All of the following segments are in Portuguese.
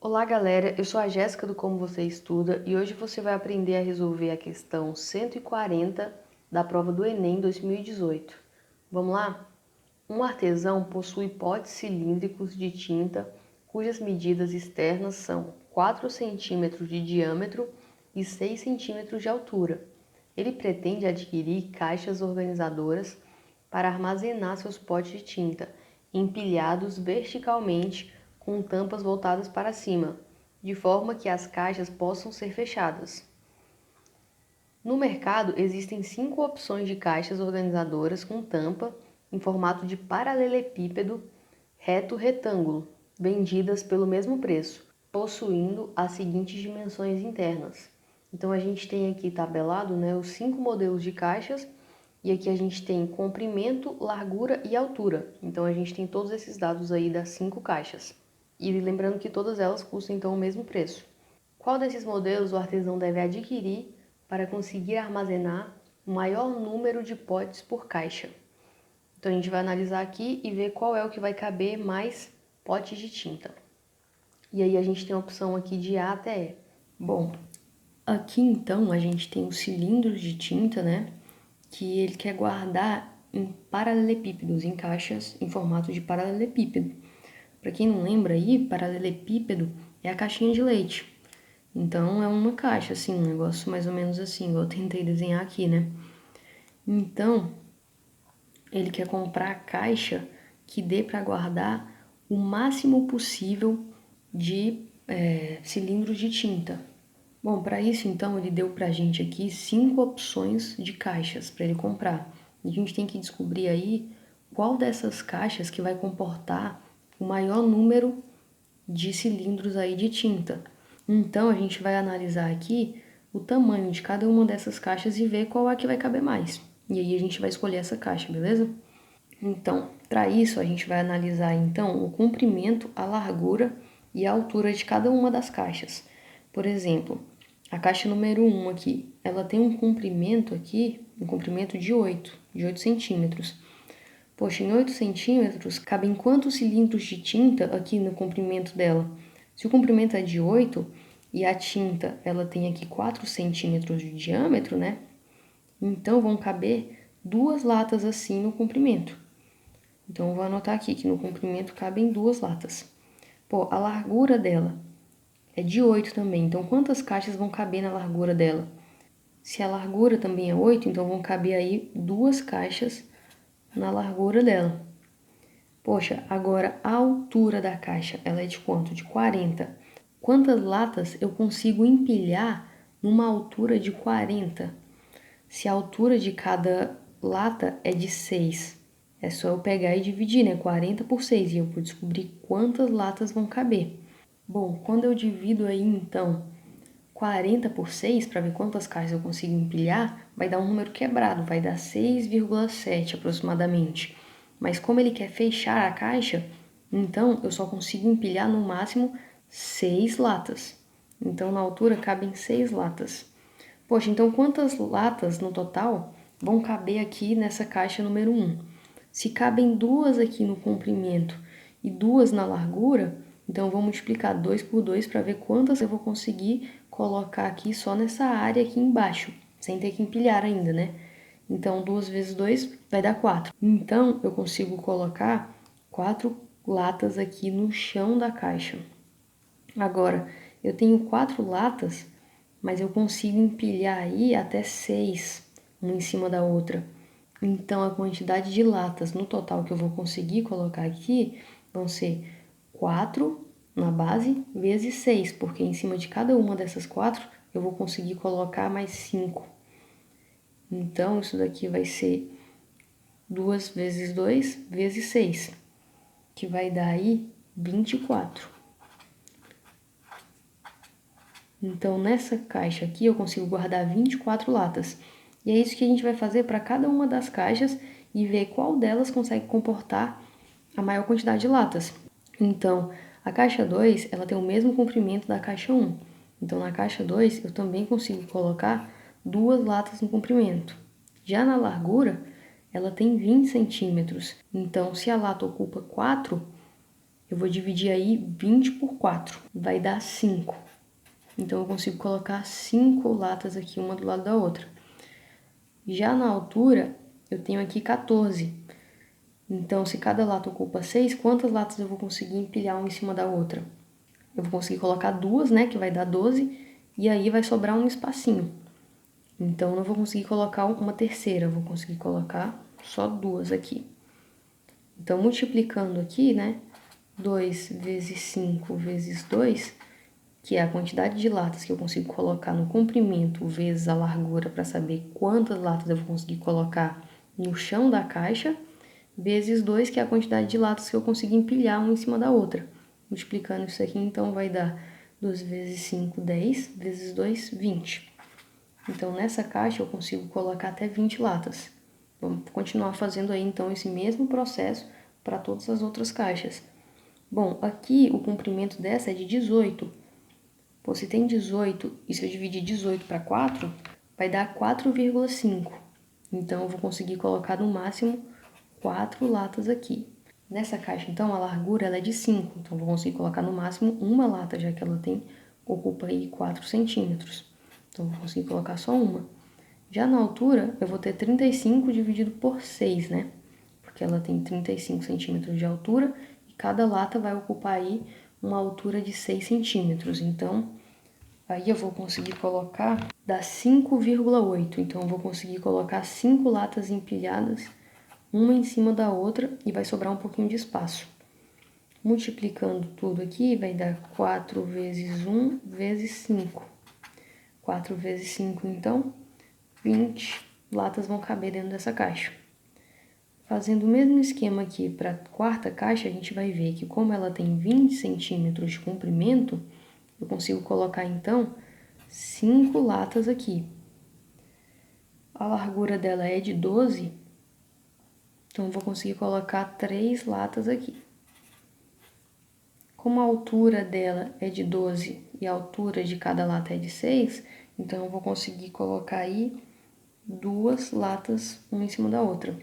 Olá galera, eu sou a Jéssica do Como Você Estuda e hoje você vai aprender a resolver a questão 140 da prova do Enem 2018. Vamos lá? Um artesão possui potes cilíndricos de tinta cujas medidas externas são 4 centímetros de diâmetro e 6 centímetros de altura. Ele pretende adquirir caixas organizadoras para armazenar seus potes de tinta, empilhados verticalmente com tampas voltadas para cima, de forma que as caixas possam ser fechadas. No mercado, existem 5 opções de caixas organizadoras com tampa em formato de paralelepípedo reto-retângulo, vendidas pelo mesmo preço, possuindo as seguintes dimensões internas. Então a gente tem aqui tabelado, os 5 modelos de caixas e aqui a gente tem comprimento, largura e altura. Então a gente tem todos esses dados aí das 5 caixas. E lembrando que todas elas custam então o mesmo preço. Qual desses modelos o artesão deve adquirir para conseguir armazenar o maior número de potes por caixa? Então a gente vai analisar aqui e ver qual é o que vai caber mais potes de tinta. E aí a gente tem a opção aqui de A até E. Bom, aqui então a gente tem os cilindros de tinta, que ele quer guardar em paralelepípedos, em caixas em formato de paralelepípedo. Para quem não lembra aí, paralelepípedo é a caixinha de leite. Então é uma caixa, assim, um negócio mais ou menos assim, igual eu tentei desenhar aqui, Então, ele quer comprar a caixa que dê para guardar o máximo possível de cilindros de tinta. Bom, para isso, então, ele deu para a gente aqui 5 opções de caixas para ele comprar. E a gente tem que descobrir aí qual dessas caixas que vai comportar o maior número de cilindros aí de tinta. Então, a gente vai analisar aqui o tamanho de cada uma dessas caixas e ver qual é que vai caber mais. E aí a gente vai escolher essa caixa, beleza? Então, para isso, a gente vai analisar então o comprimento, a largura e a altura de cada uma das caixas. Por exemplo, a caixa número 1 aqui, ela tem um comprimento aqui, um comprimento de 8 centímetros. Poxa, em 8 centímetros, cabem quantos cilindros de tinta aqui no comprimento dela? Se o comprimento é de 8 e a tinta ela tem aqui 4 centímetros de diâmetro, Então vão caber 2 latas assim no comprimento. Então eu vou anotar aqui que no comprimento cabem 2 latas. Pô, a largura dela é de 8 também, então quantas caixas vão caber na largura dela? Se a largura também é 8, então vão caber aí 2 caixas na largura dela. Poxa, agora a altura da caixa, ela é de quanto? De 40. Quantas latas eu consigo empilhar numa altura de 40? Se a altura de cada lata é de 6, é só eu pegar e dividir, 40 por 6, e eu vou descobrir quantas latas vão caber. Bom, quando eu divido aí, então, 40 por 6, para ver quantas caixas eu consigo empilhar, vai dar um número quebrado, vai dar 6,7 aproximadamente. Mas como ele quer fechar a caixa, então eu só consigo empilhar no máximo 6 latas. Então na altura cabem 6 latas. Poxa, então quantas latas no total vão caber aqui nessa caixa número 1? Se cabem 2 aqui no comprimento e 2 na largura, então eu vou multiplicar 2 por 2 para ver quantas eu vou conseguir colocar aqui só nessa área aqui embaixo, sem ter que empilhar ainda, Então 2 vezes 2 vai dar 4. Então eu consigo colocar 4 latas aqui no chão da caixa. Agora, eu tenho 4 latas, mas eu consigo empilhar aí até 6, uma em cima da outra. Então, a quantidade de latas no total que eu vou conseguir colocar aqui vão ser 4 na base vezes 6, porque em cima de cada uma dessas 4 eu vou conseguir colocar mais 5. Então, isso daqui vai ser 2 vezes 2 vezes 6, que vai dar aí 24. Então, nessa caixa aqui, eu consigo guardar 24 latas. E é isso que a gente vai fazer para cada uma das caixas e ver qual delas consegue comportar a maior quantidade de latas. Então, a caixa 2, ela tem o mesmo comprimento da caixa 1. Então, na caixa 2, eu também consigo colocar 2 latas no comprimento. Já na largura, ela tem 20 centímetros. Então, se a lata ocupa 4, Eu vou dividir aí 20 por 4, vai dar 5. Então, eu consigo colocar 5 latas aqui, uma do lado da outra. Já na altura, eu tenho aqui 14. Então, se cada lata ocupa 6, quantas latas eu vou conseguir empilhar uma em cima da outra? Eu vou conseguir colocar 2, né, que vai dar 12, e aí vai sobrar um espacinho. Então, eu não vou conseguir colocar uma terceira, eu vou conseguir colocar só 2 aqui. Então, multiplicando aqui, né, 2 vezes 5 vezes 2, que é a quantidade de latas que eu consigo colocar no comprimento vezes a largura para saber quantas latas eu vou conseguir colocar no chão da caixa, vezes 2, que é a quantidade de latas que eu consigo empilhar uma em cima da outra. Multiplicando isso aqui, então, vai dar 2 vezes 5, 10, vezes 2, 20. Então, nessa caixa eu consigo colocar até 20 latas. Vamos continuar fazendo aí, então, esse mesmo processo para todas as outras caixas. Bom, aqui o comprimento dessa é de 18. Pô, se tem 18 e se eu dividir 18 para 4, vai dar 4,5. Então, eu vou conseguir colocar no máximo 4 latas aqui. Nessa caixa, então, a largura ela é de 5. Então, eu vou conseguir colocar no máximo uma lata, já que ela ocupa aí 4 centímetros. Então, eu vou conseguir colocar só uma. Já na altura, eu vou ter 35 dividido por 6, né? Porque ela tem 35 centímetros de altura e cada lata vai ocupar aí uma altura de 6 centímetros. Então, aí eu vou conseguir colocar, dá 5,8. Então, eu vou conseguir colocar 5 latas empilhadas, uma em cima da outra, e vai sobrar um pouquinho de espaço. Multiplicando tudo aqui, vai dar 4 vezes 1 vezes 5. 4 vezes 5, então, 20 latas vão caber dentro dessa caixa. Fazendo o mesmo esquema aqui para a quarta caixa, a gente vai ver que como ela tem 20 centímetros de comprimento, eu consigo colocar, então, 5 latas aqui. A largura dela é de 12, então eu vou conseguir colocar 3 latas aqui. Como a altura dela é de 12 e a altura de cada lata é de 6, então eu vou conseguir colocar aí 2 latas, uma em cima da outra.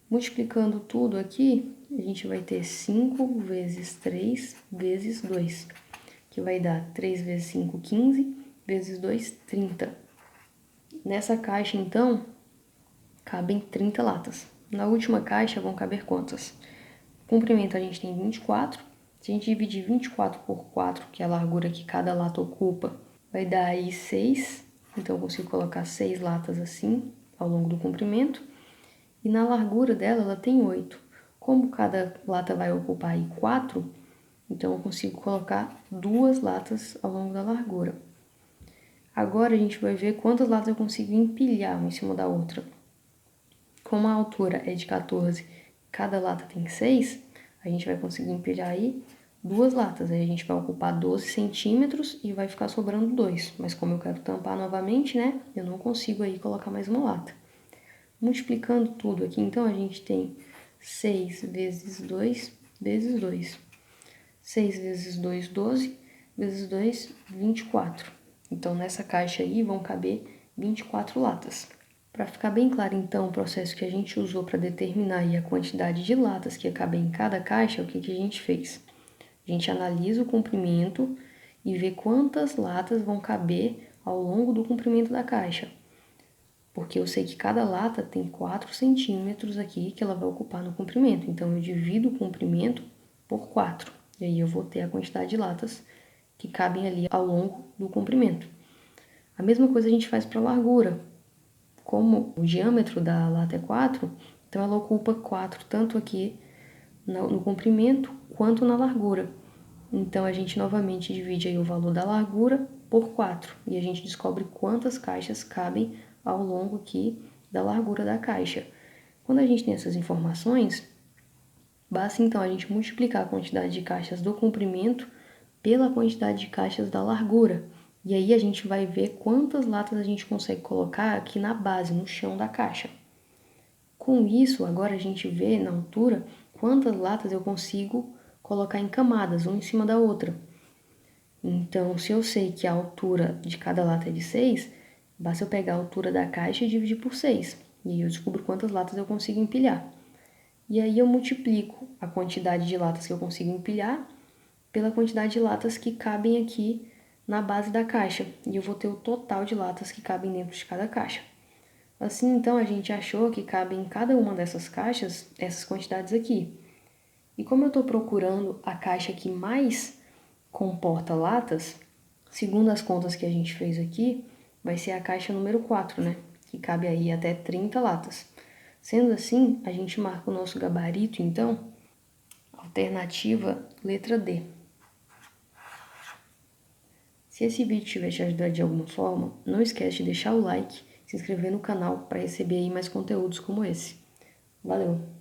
Multiplicando tudo aqui, a gente vai ter 5 vezes 3 vezes 2, que vai dar 3 vezes 5, 15, vezes 2, 30. Nessa caixa, então, cabem 30 latas. Na última caixa vão caber quantas? O comprimento a gente tem 24. Se a gente dividir 24 por 4, que é a largura que cada lata ocupa, vai dar aí 6. Então, eu consigo colocar 6 latas assim, ao longo do comprimento. E na largura dela, ela tem 8. Como cada lata vai ocupar aí 4, então eu consigo colocar 2 latas ao longo da largura. Agora a gente vai ver quantas latas eu consigo empilhar uma em cima da outra. Como a altura é de 14, cada lata tem 6, a gente vai conseguir empilhar aí 2 latas. Aí a gente vai ocupar 12 centímetros e vai ficar sobrando 2. Mas como eu quero tampar novamente, né, eu não consigo aí colocar mais uma lata. Multiplicando tudo aqui, então, a gente tem 6 vezes 2 vezes 2. 6 vezes 2, 12, vezes 2, 24. Então, nessa caixa aí vão caber 24 latas. Para ficar bem claro, então, o processo que a gente usou para determinar aí a quantidade de latas que ia caber em cada caixa, o que a gente fez? A gente analisa o comprimento e vê quantas latas vão caber ao longo do comprimento da caixa. Porque eu sei que cada lata tem 4 centímetros aqui que ela vai ocupar no comprimento. Então, eu divido o comprimento por 4. E aí eu vou ter a quantidade de latas que cabem ali ao longo do comprimento. A mesma coisa a gente faz para a largura. Como o diâmetro da lata é 4, então ela ocupa 4 tanto aqui no comprimento quanto na largura. Então, a gente novamente divide aí o valor da largura por 4. E a gente descobre quantas caixas cabem ao longo aqui da largura da caixa. Quando a gente tem essas informações, basta então a gente multiplicar a quantidade de caixas do comprimento pela quantidade de caixas da largura. E aí a gente vai ver quantas latas a gente consegue colocar aqui na base, no chão da caixa. Com isso, agora a gente vê na altura quantas latas eu consigo colocar em camadas, uma em cima da outra. Então, se eu sei que a altura de cada lata é de 6, basta eu pegar a altura da caixa e dividir por 6. E aí eu descubro quantas latas eu consigo empilhar. E aí eu multiplico a quantidade de latas que eu consigo empilhar pela quantidade de latas que cabem aqui na base da caixa. E eu vou ter o total de latas que cabem dentro de cada caixa. Assim, então, a gente achou que cabe em cada uma dessas caixas essas quantidades aqui. E como eu estou procurando a caixa que mais comporta latas, segundo as contas que a gente fez aqui, vai ser a caixa número 4, né? Que cabe aí até 30 latas. Sendo assim, a gente marca o nosso gabarito, então, alternativa letra D. Se esse vídeo tiver te ajudado de alguma forma, não esquece de deixar o like, se inscrever no canal para receber aí mais conteúdos como esse. Valeu!